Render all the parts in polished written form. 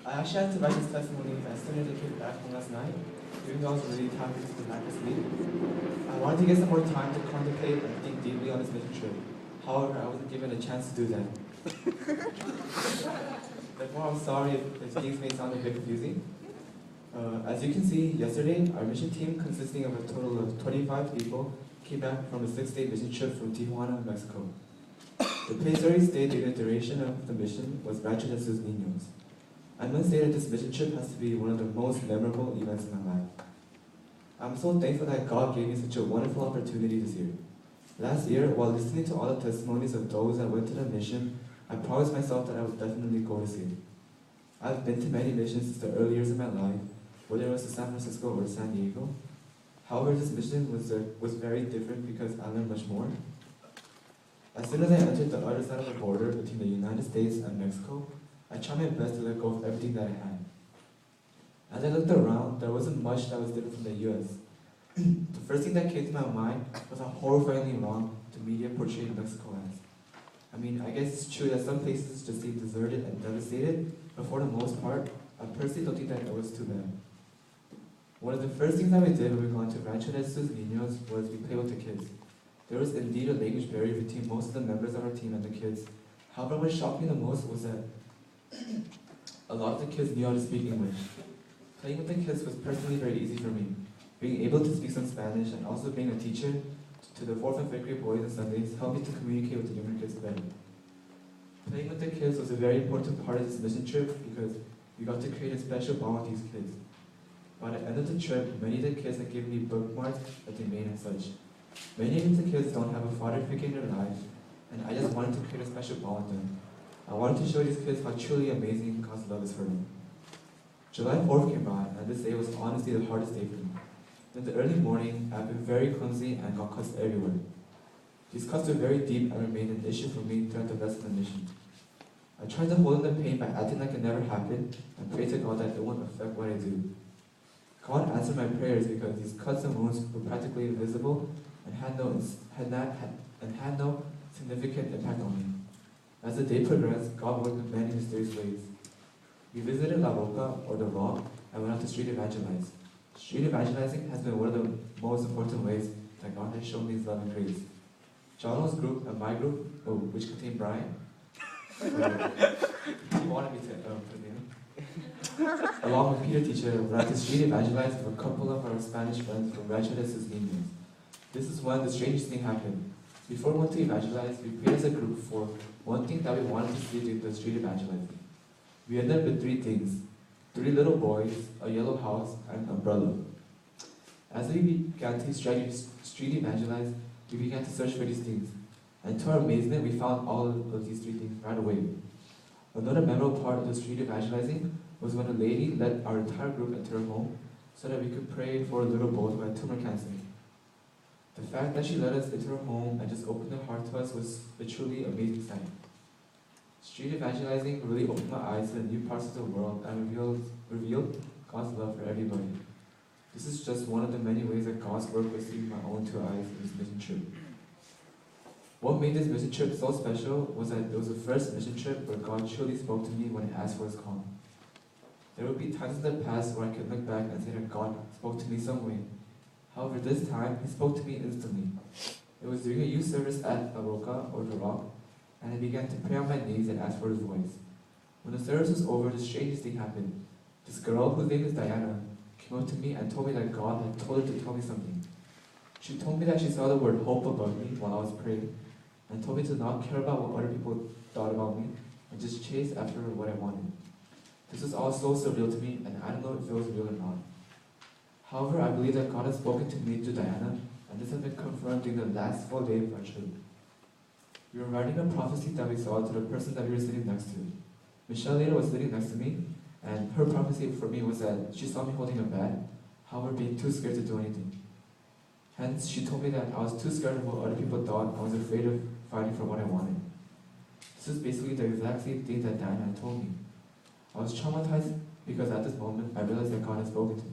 I actually had to write this testimony as soon as I came back from last night, even though I was really tired because of the lack of sleep. I wanted to get some more time to contemplate and think deeply on this mission trip. However, I wasn't given a chance to do that. Therefore, I'm sorry if things may sound a bit confusing. As you can see, yesterday, our mission team, consisting of a total of 25 people, came back from a 6-day mission trip from Tijuana, Mexico. The place where we stayed during the duration of the mission was Rancho de Sus Ninos. I must say that this mission trip has to be one of the most memorable events in my life. I'm so thankful that God gave me such a wonderful opportunity this year. Last year, while listening to all the testimonies of those that went to the mission, I promised myself that I would definitely go this year. I've been to many missions since the early years of my life, whether it was to San Francisco or San Diego. However, this mission was very different because I learned much more. As soon as I entered the other side of the border between the United States and Mexico, I tried my best to let go of everything that I had. As I looked around, there wasn't much that was different from the US. The first thing that came to my mind was how horrifyingly wrong the media portrayed Mexico as. I mean, I guess it's true that some places just seem deserted and devastated, but for the most part, I personally don't think that it was too bad. One of the first things that we did when we got to Rancho de Sus Ninos was we played with the kids. There was indeed a language barrier between most of the members of our team and the kids. However, what shocked me the most was that a lot of the kids knew how to speak English. Playing with the kids was personally very easy for me. Being able to speak some Spanish and also being a teacher to the 4th and 5th grade boys on Sundays helped me to communicate with the younger kids better. Playing with the kids was a very important part of this mission trip because we got to create a special bond with these kids. By the end of the trip, many of the kids had given me bookmarks that they made and such. Many of the kids don't have a father figure in their lives, and I just wanted to create a special bond with them. I wanted to show these kids how truly amazing God's love is for them. July 4th came by, and this day was honestly the hardest day for me. In the early morning, I've been very clumsy and got cuts everywhere. These cuts were very deep and remained an issue for me throughout the rest of the mission. I tried to hold in the pain by acting like it never happened and pray to God that it wouldn't affect what I do. God answered my prayers because these cuts and wounds were practically invisible and had no significant impact on me. As the day progressed, God worked in many mysterious ways. We visited La Boca, or the Rock, and went out to street evangelize. Street evangelizing has been one of the most important ways that God has shown me His love and grace. Jono's group and my group, which contained Brian, he wanted me to put him in, along with Peter Teacher, went out to street evangelize with a couple of our Spanish friends from Rancho de Sus Ninos. This is when the strangest thing happened. Before we went to evangelize, we prayed as a group for one thing that we wanted to see during the street evangelizing. We ended up with 3 things: 3 little boys, a yellow house, and an umbrella. As we began to street evangelize, we began to search for these things. And to our amazement, we found all of these 3 things right away. Another memorable part of the street evangelizing was when a lady led our entire group into her home so that we could pray for a little boy who had tumor cancer. The fact that she led us into her home and just opened her heart to us was a truly amazing sight. Street evangelizing really opened my eyes to the new parts of the world and revealed God's love for everybody. This is just one of the many ways that God's work was through my own 2 eyes in this mission trip. What made this mission trip so special was that it was the first mission trip where God truly spoke to me when I asked for His call. There would be times in the past where I could look back and say that God spoke to me some way. However, this time, He spoke to me instantly. It was during a youth service at La Roca, or the Rock, and I began to pray on my knees and ask for His voice. When the service was over, the strangest thing happened. This girl, whose name is Diana, came up to me and told me that God had told her to tell me something. She told me that she saw the word hope above me while I was praying, and told me to not care about what other people thought about me, and just chase after what I wanted. This was all so surreal to me, and I don't know if it was real or not. However, I believe that God has spoken to me through Diana, and this has been confirmed during the last full day of our trip. We were writing a prophecy that we saw to the person that we were sitting next to. Michelle later was sitting next to me, and her prophecy for me was that she saw me holding a bat, however being too scared to do anything. Hence, she told me that I was too scared of what other people thought. I was afraid of fighting for what I wanted. This is basically the exact same thing that Diana had told me. I was traumatized because at this moment I realized that God had spoken to me.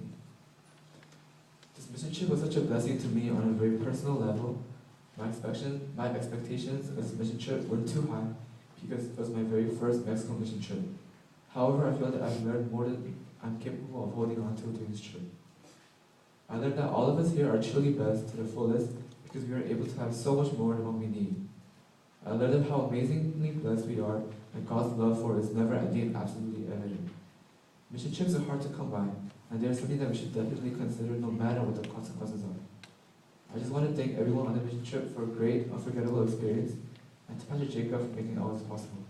This mission trip was such a blessing to me on a very personal level. My expectations of this mission trip weren't too high because it was my very first Mexico mission trip. However, I feel that I've learned more than I'm capable of holding on to during this trip. I learned that all of us here are truly blessed to the fullest because we are able to have so much more than what we need. I learned of how amazingly blessed we are and God's love for us is never ending and absolutely evident. Mission trips are hard to come by, and they are something that we should definitely consider no matter what the consequences are. I just want to thank everyone on the mission trip for a great, unforgettable experience, and to Pastor Jacob for making all this possible.